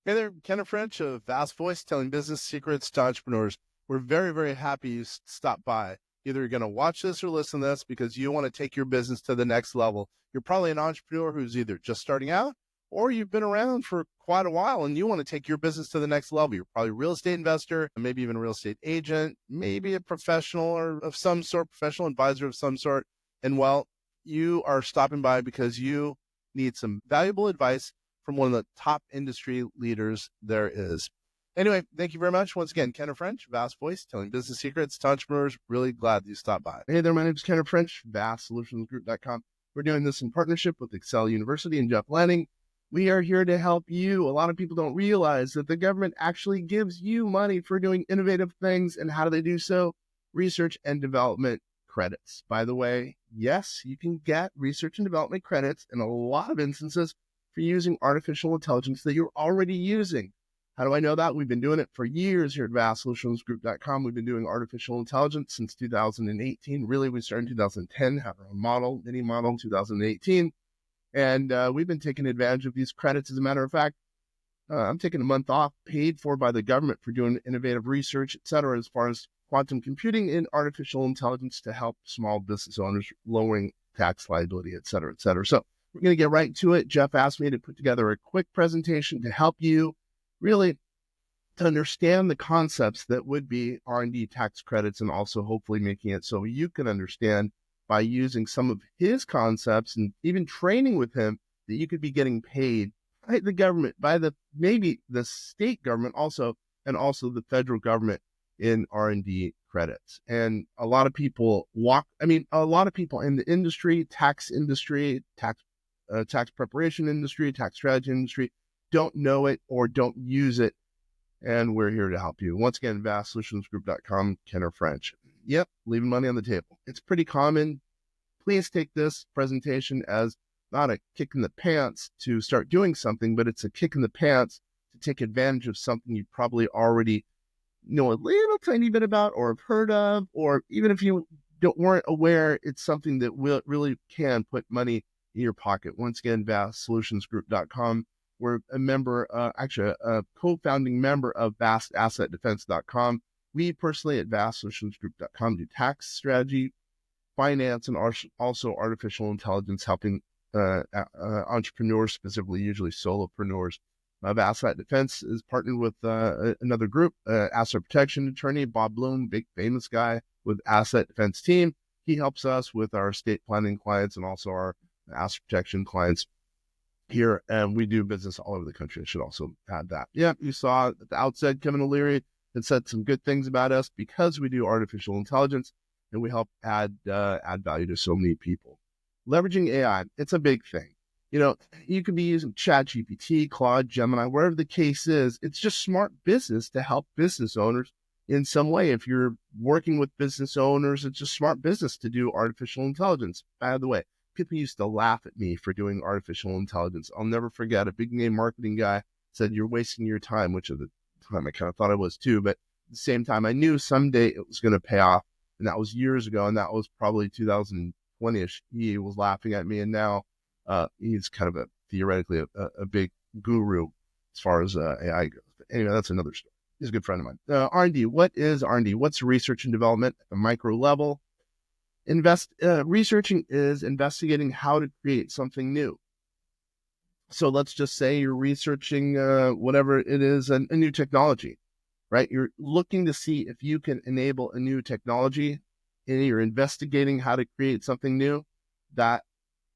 Hey there, Ken French of Vast Voice, telling business secrets to entrepreneurs. We're very, very happy you stopped by. Either you're going to watch this or listen to this because you want to take your business to the next level. You're probably an entrepreneur who's either just starting out or you've been around for quite a while and you want to take your business to the next level. You're probably a real estate investor, maybe even a real estate agent, maybe a professional or of some sort, professional advisor of some sort. And well, you are stopping by because you need some valuable advice from one of the top industry leaders there is. Anyway, thank you very much. Once again, Ken French, Vast Voice, telling business secrets to entrepreneurs. Really glad you stopped by. Hey there, my name is Ken French, vastsolutionsgroup.com. We're doing this in partnership with Excel University and Jeff Lanning. We are here to help you. A lot of people don't realize that the government actually gives you money for doing innovative things. And how do they do so? Research and development credits. By the way, yes, you can get research and development credits in a lot of instances for using artificial intelligence that you're already using. How do I know that? We've been doing it for years here at vastsolutionsgroup.com. We've been doing artificial intelligence since 2018. Really, we started in 2010, had our own model, mini model in 2018. And we've been taking advantage of these credits. As a matter of fact, I'm taking a month off paid for by the government for doing innovative research, et cetera, as far as quantum computing and artificial intelligence to help small business owners, lowering tax liability, et cetera, et cetera. So we're going to get right to it. Jeff asked me to put together a quick presentation to help you really to understand the concepts that would be R&D tax credits, and also hopefully making it so you can understand by using some of his concepts and even training with him that you could be getting paid by the government, by maybe the state government also, and also the federal government in R&D credits. And a lot of people a lot of people in the industry, tax preparation industry, tax strategy industry, don't know it or don't use it. And we're here to help you. Once again, vastsolutionsgroup.com, Ken French. Yep, leaving money on the table. It's pretty common. Please take this presentation as not a kick in the pants to start doing something, but it's a kick in the pants to take advantage of something you probably already know a little tiny bit about or have heard of, or even if you weren't aware, it's something that really can put money in your pocket. Once again, vastsolutionsgroup.com. We're a member, a co-founding member of vastassetdefense.com. We personally at vastsolutionsgroup.com do tax strategy, finance, and also artificial intelligence, helping entrepreneurs, specifically usually solopreneurs. Asset Defense is partnered with another group, asset protection attorney, Bob Bloom, big famous guy with Asset Defense team. He helps us with our estate planning clients and also our asset protection clients here. And we do business all over the country. I should also add that. Yeah, you saw at the outset, Kevin O'Leary had said some good things about us because we do artificial intelligence and we help add value to so many people. Leveraging AI, it's a big thing. You know, you could be using ChatGPT, Claude, Gemini, wherever the case is. It's just smart business to help business owners in some way. If you're working with business owners, it's just smart business to do artificial intelligence. By the way, people used to laugh at me for doing artificial intelligence. I'll never forget, a big name marketing guy said, "You're wasting your time," which at the time I kind of thought I was too. But at the same time, I knew someday it was going to pay off. And that was years ago. And that was probably 2020-ish. He was laughing at me. And now he's kind of theoretically a big guru as far as AI goes. But anyway, that's another story. He's a good friend of mine. R&D. What is R&D? What's research and development at the micro level? Researching is investigating how to create something new. So let's just say you're researching whatever it is, a new technology, right? You're looking to see if you can enable a new technology, and you're investigating how to create something new. That,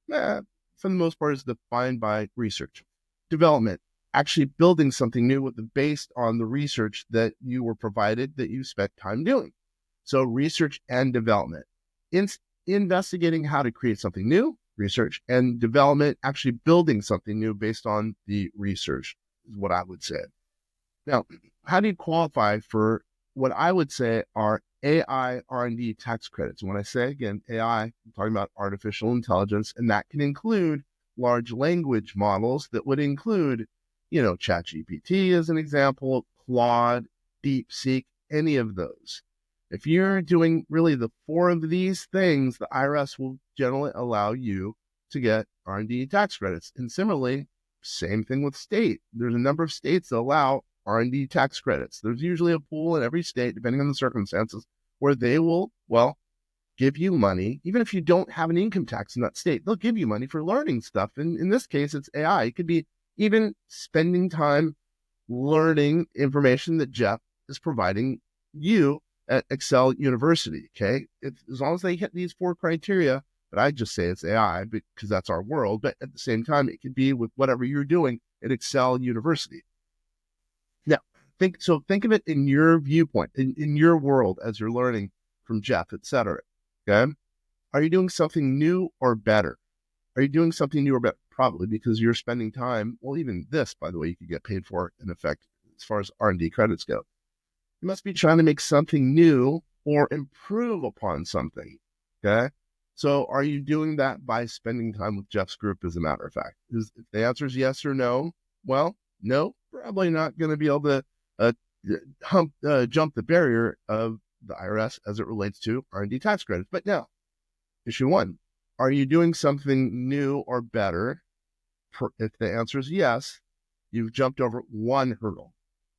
for the most part, is defined by research. Development, actually building something new based on the research that you were provided, that you spent time doing. So research and development. Investigating how to create something new, research, and development, actually building something new based on the research is what I would say. Now, how do you qualify for what I would say are AI R&D tax credits? And when I say, again, AI, I'm talking about artificial intelligence, and that can include large language models that would include, ChatGPT as an example, Claude, DeepSeek, any of those. If you're doing really the four of these things, the IRS will generally allow you to get R&D tax credits. And similarly, Same thing with state. There's a number of states that allow R&D tax credits. There's usually a pool in every state, depending on the circumstances, where they will, well, give you money, even if you don't have an income tax in that state. They'll give you money for learning stuff. And in this case, it's AI. It could be even spending time learning information that Jeff is providing you at Excel University. Okay. As long as they hit these 4 criteria, but I just say it's AI because that's our world. But at the same time, it could be with whatever you're doing at Excel University. Now, think of it in your viewpoint, in your world as you're learning from Jeff, et cetera. Okay. Are you doing something new or better? Are you doing something new or better? Probably, because you're spending time. Well, even this, by the way, you could get paid for in effect as far as R&D credits go. You must be trying to make something new or improve upon something. Okay. So are you doing that by spending time with Jeff's group, as a matter of fact? If the answer is yes or no, well, no, probably not going to be able to jump the barrier of the IRS as it relates to R&D tax credits. But now, issue 1, are you doing something new or better? If the answer is yes, you've jumped over 1 hurdle.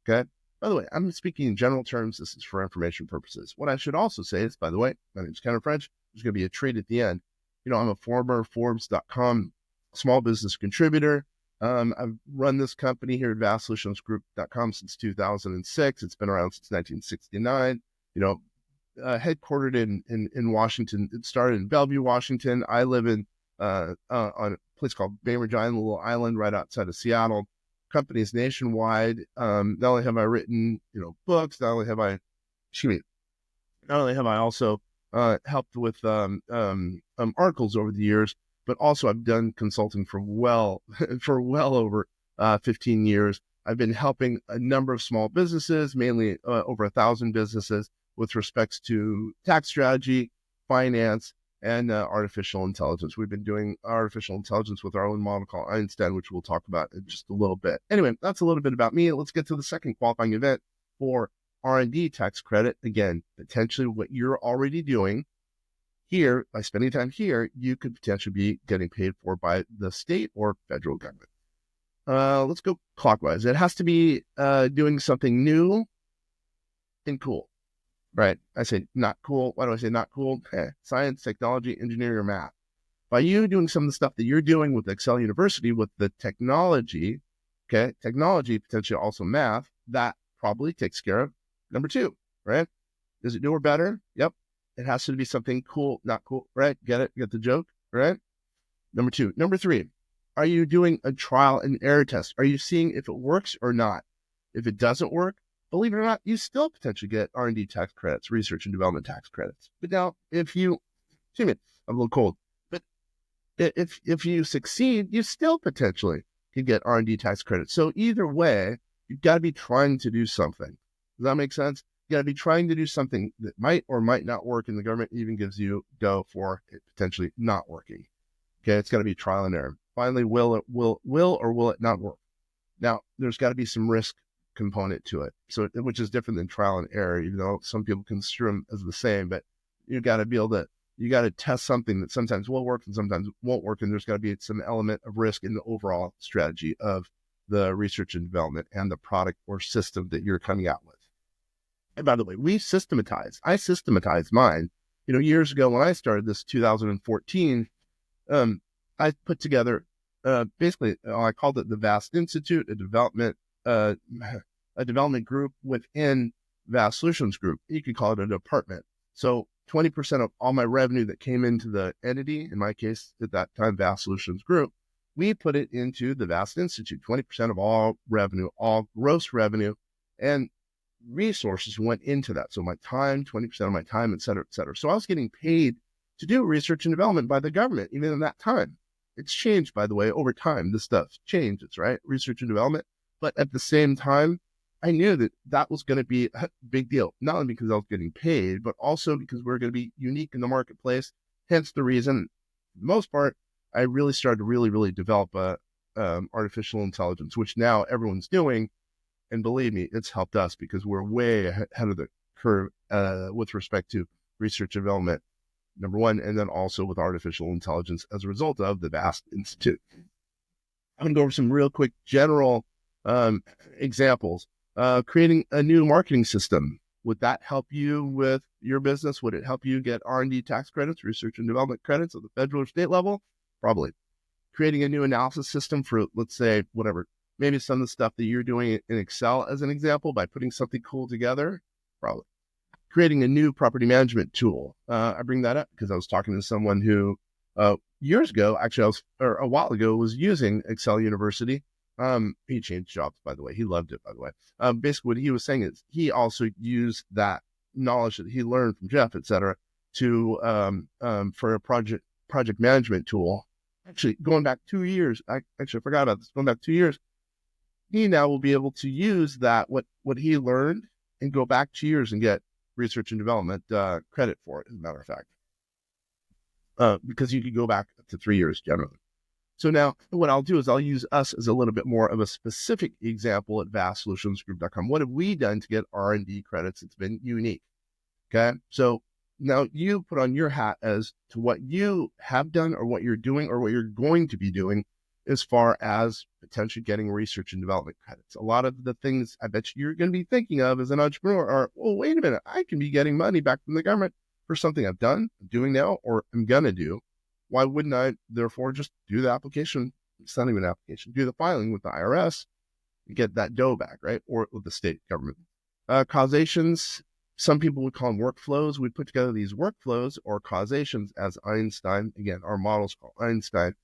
Okay. By the way, I'm speaking in general terms. This is for information purposes. What I should also say is, by the way, my name is Ken French. There's going to be a treat at the end. I'm a former Forbes.com small business contributor. I've run this company here at vastsolutionsgroup.com since 2006. It's been around since 1969. Headquartered in Washington. It started in Bellevue, Washington. I live on a place called Bainbridge Island, a little island right outside of Seattle. Company is nationwide. Not only have I written, books, not only have I also helped with articles over the years, but also I've done consulting for well over 15 years. I've been helping a number of small businesses, mainly over 1,000 businesses, with respects to tax strategy, finance, and artificial intelligence. We've been doing artificial intelligence with our own model called Einstein, which we'll talk about in just a little bit. Anyway, that's a little bit about me. Let's get to the second qualifying event for R&D tax credit. Again, potentially what you're already doing here, by spending time here, you could potentially be getting paid for by the state or federal government. Let's go clockwise. It has to be doing something new and cool. Right. I say not cool. Why do I say not cool? Science, technology, engineering, or math. By you doing some of the stuff that you're doing with Excel University with the technology, potentially also math, that probably takes care of number 2, right? Is it new or better? Yep. It has to be something cool, not cool, right? Get it? Get the joke, right? Number 2. Number 3, are you doing a trial and error test? Are you seeing if it works or not? If it doesn't work, believe it or not, you still potentially get R&D tax credits, research and development tax credits. But now, I'm a little cold, but if you succeed, you still potentially can get R&D tax credits. So either way, you've got to be trying to do something. Does that make sense? You got to be trying to do something that might or might not work, and the government even gives you go for it potentially not working. Okay, it's got to be trial and error. Finally, will or will it not work? Now, there's got to be some risk component to it, so which is different than trial and error, even though some people construe them as the same. But you got to test something that sometimes will work and sometimes won't work, and there's got to be some element of risk in the overall strategy of the research and development and the product or system that you're coming out with. And by the way, I systematized mine. Years ago when I started this, 2014, I put together basically I called it the VAST Institute, a development group within VAST Solutions Group. You could call it a department. So 20% of all my revenue that came into the entity, in my case at that time, VAST Solutions Group, we put it into the VAST Institute. 20% of all revenue, all gross revenue, and resources went into that. So my time, 20% of my time, et cetera, et cetera. So I was getting paid to do research and development by the government, even in that time. It's changed, by the way, over time. This stuff changes, right? Research and development. But at the same time, I knew that was going to be a big deal, not only because I was getting paid, but also because we're going to be unique in the marketplace. Hence the reason, for the most part, I really started to really develop artificial intelligence, which now everyone's doing. And believe me, it's helped us because we're way ahead of the curve with respect to research and development, number one, and then also with artificial intelligence as a result of the VAST Institute. I'm going to go over some real quick general examples. Creating a new marketing system. Would that help you with your business? Would it help you get R&D tax credits, research and development credits at the federal or state level? Probably. Creating a new analysis system for, let's say, whatever, maybe some of the stuff that you're doing in Excel as an example by putting something cool together? Probably. Creating a new property management tool. I bring that up because I was talking to someone who years ago, actually, a while ago, was using Excel University. He changed jobs, by the way. He loved it, by the way. Basically, what he was saying is he also used that knowledge that he learned from Jeff, et cetera, to for a project management tool. Actually, going back 2 years, I forgot about this. Going back 2 years, he now will be able to use that what he learned and go back 2 years and get research and development credit for it, as a matter of fact, because you could go back up to 3 years generally. So now what I'll do is I'll use us as a little bit more of a specific example at vastsolutionsgroup.com. What have we done to get R&D credits? It's been unique. Okay. So now you put on your hat as to what you have done or what you're doing or what you're going to be doing as far as potentially getting research and development credits. A lot of the things I bet you're going to be thinking of as an entrepreneur are, well, wait a minute, I can be getting money back from the government for something I've done, I'm doing now, or I'm going to do. Why wouldn't I, therefore, just do the application? It's not even an application. Do the filing with the IRS and get that dough back, right? Or with the state government. Causations, some people would call them workflows. We put together these workflows or causations as Einstein. Again, our model's called Einstein.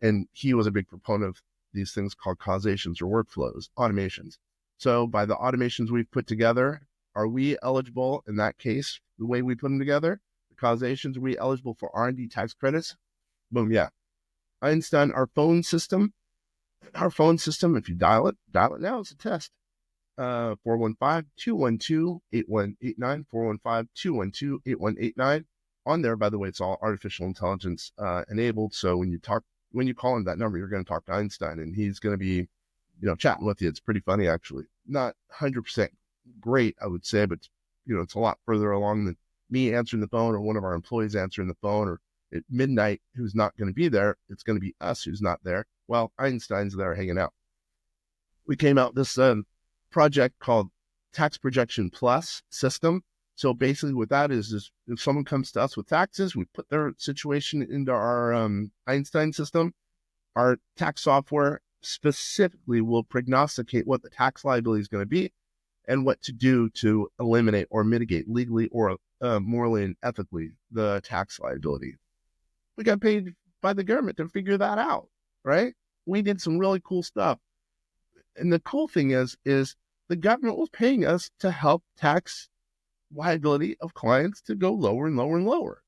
And he was a big proponent of these things called causations or workflows, automations. So by the automations we've put together, are we eligible in that case, the way we put them together? The causations, are we eligible for R&D tax credits? Boom, yeah. Einstein, our phone system, if you dial it now, it's a test. 415-212-8189, 415-212-8189. On there, by the way, it's all artificial intelligence enabled. So when you call in that number, you're going to talk to Einstein, and he's going to be, chatting with you. It's pretty funny, actually. Not 100% great, I would say, but it's a lot further along than me answering the phone or one of our employees answering the phone, or at midnight who's not going to be there. It's going to be us who's not there. Well, Einstein's there hanging out. We came out with this project called Tax Projection Plus system. So basically what that is if someone comes to us with taxes, we put their situation into our Einstein system. Our tax software specifically will prognosticate what the tax liability is going to be and what to do to eliminate or mitigate legally or morally and ethically the tax liability. We got paid by the government to figure that out, right? We did some really cool stuff. And the cool thing is the government was paying us to help tax liability of clients to go lower and lower and lower.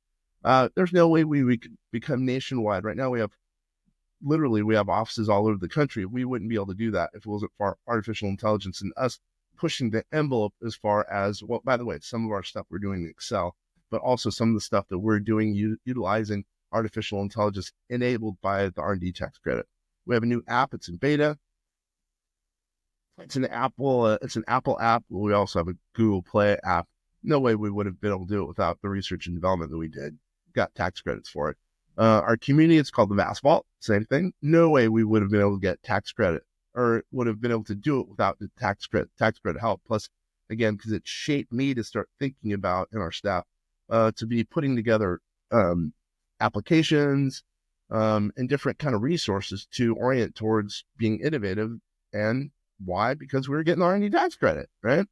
There's no way we could become nationwide. Right now we have offices all over the country. We wouldn't be able to do that if it wasn't for artificial intelligence and us pushing the envelope as far as, well, by the way, some of our stuff we're doing in Excel, but also some of the stuff that we're doing utilizing artificial intelligence enabled by the R&D tax credit. We have a new app. It's in beta. It's an Apple app. We also have a Google Play app. No way we would have been able to do it without the research and development that we did. Got tax credits for it. Our community, it's called the Vast Vault. Same thing. No way we would have been able to get tax credit or would have been able to do it without the tax credit help. Plus, again, because it shaped me to start thinking about, and our staff, to be putting together applications and different kind of resources to orient towards being innovative. And why? Because we were getting R&D tax credit, right?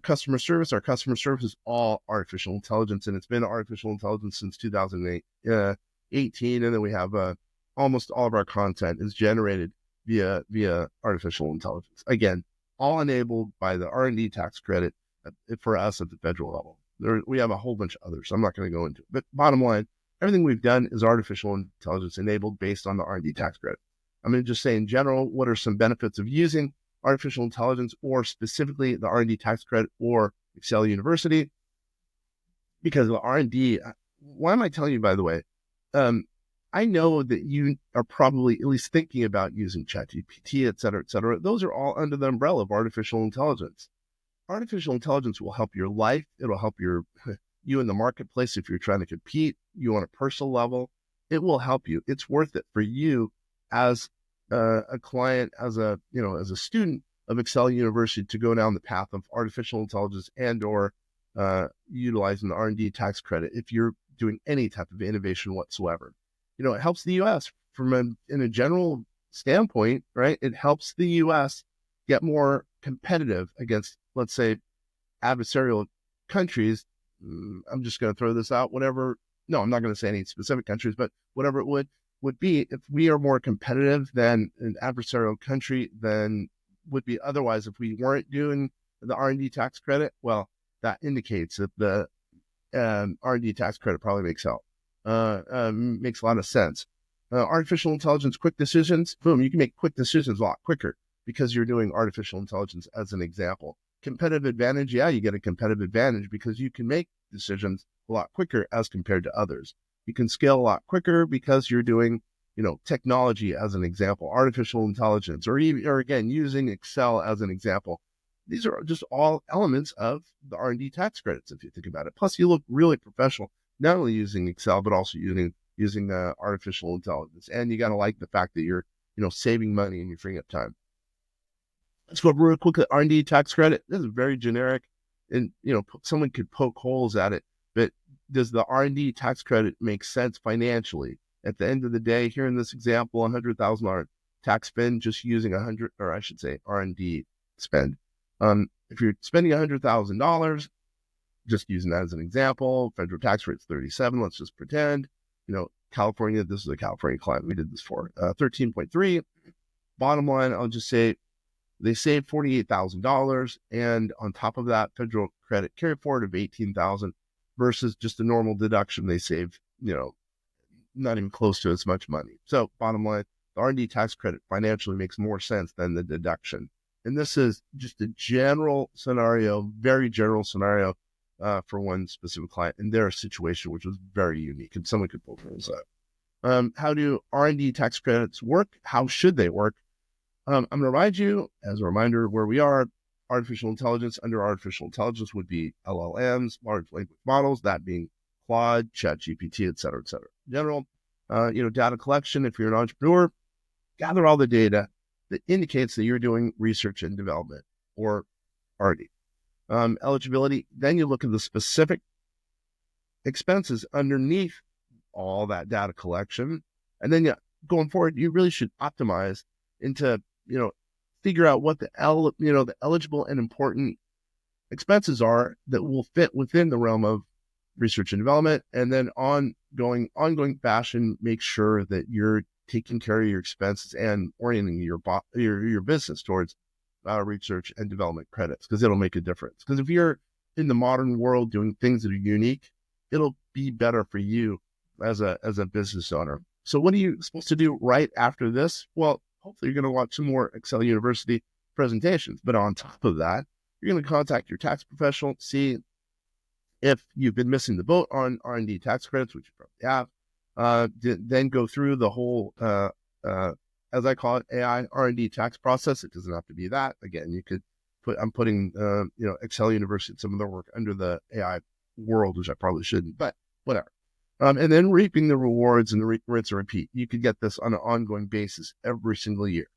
Customer service. Our customer service is all artificial intelligence, and it's been artificial intelligence since 2018. And then we have almost all of our content is generated via artificial intelligence. Again, all enabled by the R&D tax credit for us at the federal level. We have a whole bunch of others. I'm not going to go into it. But bottom line, everything we've done is artificial intelligence enabled based on the R&D tax credit. I'm going to just say in general, what are some benefits of using artificial intelligence or specifically the R&D tax credit or Excel University? Because the R&D, why am I telling you, by the way? I know that you are probably at least thinking about using ChatGPT, et cetera, et cetera. Those are all under the umbrella of artificial intelligence. Artificial intelligence will help your life. It'll help you in the marketplace if you're trying to compete, you on a personal level. It will help you. It's worth it for you as a client as a student of Excel University to go down the path of artificial intelligence and or utilizing the R&D tax credit if you're doing any type of innovation whatsoever. It helps the U.S. in a general standpoint, right? It helps the U.S. get more competitive against, let's say, adversarial countries. I'm just going to throw this out, whatever. No, I'm not going to say any specific countries, but whatever it would be, if we are more competitive than an adversarial country than would be otherwise if we weren't doing the R&D tax credit, well, that indicates that the R&D tax credit probably makes a lot of sense. Artificial intelligence, quick decisions, boom, you can make quick decisions a lot quicker because you're doing artificial intelligence as an example. Competitive advantage, yeah, you get a competitive advantage because you can make decisions a lot quicker as compared to others. You can scale a lot quicker because you're doing, technology as an example, artificial intelligence, or again, using Excel as an example. These are just all elements of the R&D tax credits, if you think about it. Plus, you look really professional, not only using Excel, but also using artificial intelligence. And you got to like the fact that you're, saving money and you're freeing up time. Let's go real quick at R&D tax credit. This is very generic, and someone could poke holes at it. But does the R&D tax credit make sense financially? At the end of the day, here in this example, $100,000 tax spend, just using R&D spend. If you're spending $100,000, just using that as an example, federal tax rate's 37. Let's just pretend, California. This is a California client we did this for. 13.3. Bottom line, I'll just say, they saved $48,000, and on top of that, federal credit carry forward of $18,000 versus just a normal deduction. They save, not even close to as much money. So bottom line, the R&D tax credit financially makes more sense than the deduction. And this is just a general scenario, very general scenario for one specific client in their situation, which was very unique, and someone could pull those up. How do R&D tax credits work? How should they work? I'm going to remind you, as a reminder, where we are. Artificial intelligence, under artificial intelligence would be LLMs, large language models, that being Claude, ChatGPT, et cetera, et cetera. In general, data collection. If you're an entrepreneur, gather all the data that indicates that you're doing research and development or R&D. Eligibility, then you look at the specific expenses underneath all that data collection. And then going forward, you really should optimize into, figure out what the eligible and important expenses are that will fit within the realm of research and development. And then ongoing fashion, make sure that you're taking care of your expenses and orienting your business towards research and development credits, because it'll make a difference. Because if you're in the modern world doing things that are unique, it'll be better for you as a business owner. So what are you supposed to do right after this? Well, hopefully you're going to watch some more Excel University presentations. But on top of that, you're going to contact your tax professional, see if you've been missing the boat on R&D tax credits, which you probably have. Then go through the whole, as I call it, AI R&D tax process. It doesn't have to be that. Again, you could I'm putting, Excel University and some of their work under the AI world, which I probably shouldn't, but whatever. And then reaping the rewards and the rinse and repeat. You could get this on an ongoing basis every single year.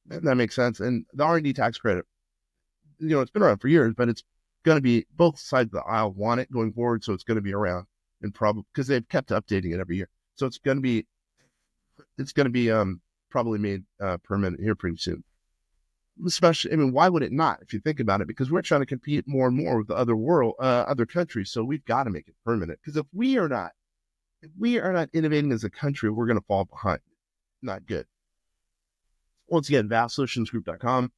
That makes sense. And the R&D tax credit, it's been around for years, but it's going to be, both sides of the aisle want it going forward. So it's going to be around, and probably because they've kept updating it every year. So it's going to be probably made permanent here pretty soon. Especially, why would it not, if you think about it? Because we're trying to compete more and more with the other countries. So we've got to make it permanent. Because if we are not innovating as a country, we're going to fall behind. Not good. Once again, vastsolutionsgroup.com.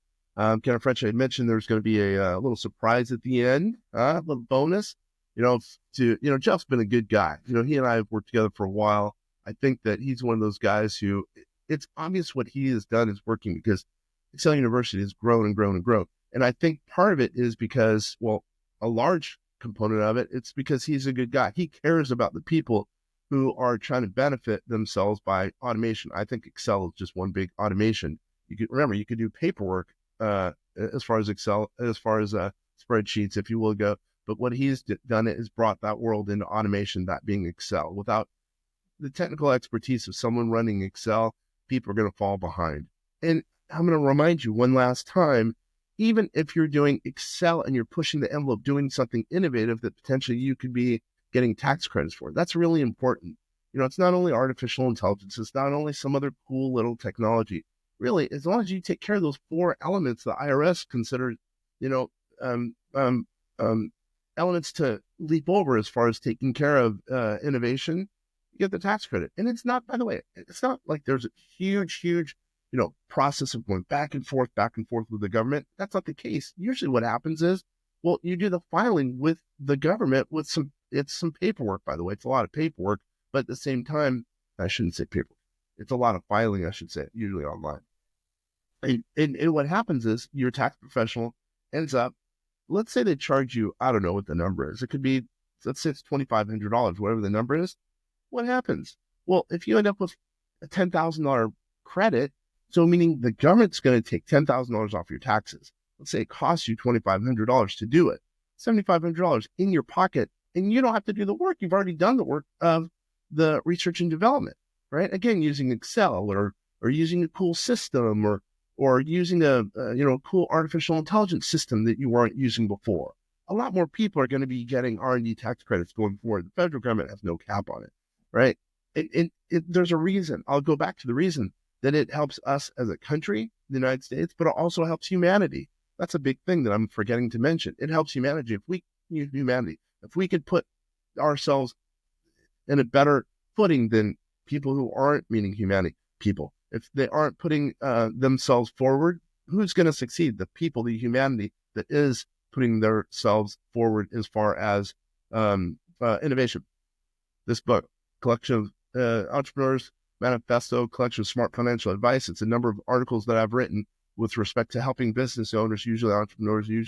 Ken French, I mentioned there's going to be a little surprise at the end, a little bonus. Jeff's been a good guy. He and I have worked together for a while. I think that he's one of those guys who, it's obvious what he has done is working, because Excel University has grown and grown and grown. And I think part of it is because, a large component of it, it's because he's a good guy. He cares about the people who are trying to benefit themselves by automation. I think Excel is just one big automation. You could do paperwork as far as Excel, as far as spreadsheets, if you will go. But what he's done is brought that world into automation, that being Excel. Without the technical expertise of someone running Excel, people are going to fall behind. And I'm going to remind you one last time, even if you're doing Excel and you're pushing the envelope, doing something innovative that potentially you could be getting tax credits for, that's really important. It's not only artificial intelligence, it's not only some other cool little technology. Really, as long as you take care of those 4 elements the IRS considers, um, um, um, elements to leap over as far as taking care of innovation, you get the tax credit. And it's not, by the way, it's not like there's a huge, process of going back and forth with the government. That's not the case. Usually what happens is, well, you do the filing with the government with some paperwork, by the way. It's a lot of paperwork, but at the same time, I shouldn't say paperwork. It's a lot of filing, I should say, usually online. And what happens is your tax professional ends up, let's say they charge you, I don't know what the number is. It could be, let's say it's $2,500, whatever the number is. What happens? Well, if you end up with a $10,000 credit, so meaning the government's going to take $10,000 off your taxes. Let's say it costs you $2,500 to do it, $7,500 in your pocket, and you don't have to do the work. You've already done the work of the research and development, right? Again, using Excel or using a cool system or using a cool artificial intelligence system that you weren't using before. A lot more people are going to be getting R&D tax credits going forward. The federal government has no cap on it, right? There's a reason. I'll go back to the reason that it helps us as a country, the United States, but it also helps humanity. That's a big thing that I'm forgetting to mention. It helps humanity. If we could put ourselves in a better footing than people who aren't, meaning humanity people, if they aren't putting themselves forward, who's going to succeed? The people, the humanity that is putting themselves forward as far as innovation. This book, collection of entrepreneurs manifesto, collection of smart financial advice. It's a number of articles that I've written with respect to helping business owners, usually entrepreneurs, who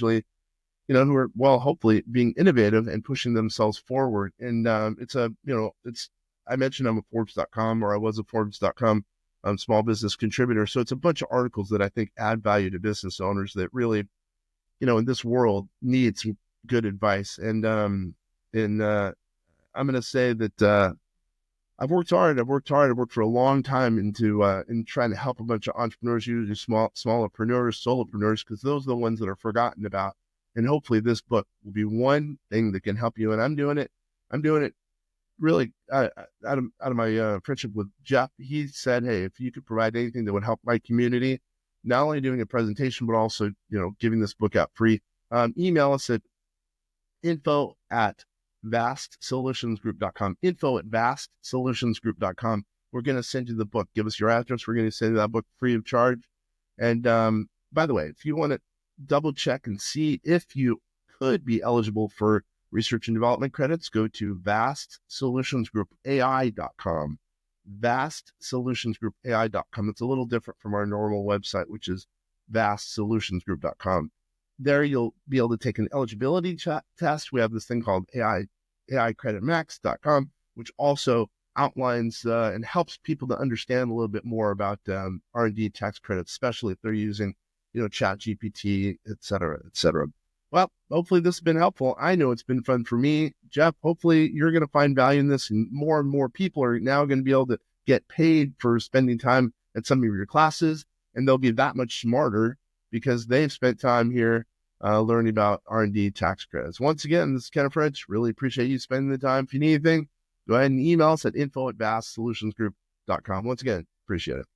are, well, hopefully being innovative and pushing themselves forward. And I mentioned I'm a Forbes.com, or I was a Forbes.com small business contributor. So it's a bunch of articles that I think add value to business owners that really, in this world need some good advice. And I'm going to say that I've worked hard. I've worked for a long time in trying to help a bunch of entrepreneurs, usually smallpreneurs, solopreneurs, because those are the ones that are forgotten about. And hopefully this book will be one thing that can help you. And I'm doing it really out of my friendship with Jeff. He said, hey, if you could provide anything that would help my community, not only doing a presentation, but also, giving this book out free, email us at info@vastsolutionsgroup.com, info@vastsolutionsgroup.com. We're going to send you the book. Give us your address. We're going to send you that book free of charge. And by the way, if you want to double check and see if you could be eligible for research and development credits, go to vastsolutionsgroupai.com, vastsolutionsgroupai.com. It's a little different from our normal website, which is vastsolutionsgroup.com. There you'll be able to take an eligibility test. We have this thing called AIcreditmax.com, which also outlines and helps people to understand a little bit more about R&D tax credits, especially if they're using, ChatGPT, et cetera, et cetera. Well, hopefully this has been helpful. I know it's been fun for me. Jeff, hopefully you're going to find value in this, and more people are now going to be able to get paid for spending time at some of your classes, and they'll be that much smarter because they've spent time here learning about R&D tax credits. Once again, this is Ken French. Really appreciate you spending the time. If you need anything, go ahead and email us at info@vastsolutionsgroup.com. Once again, appreciate it.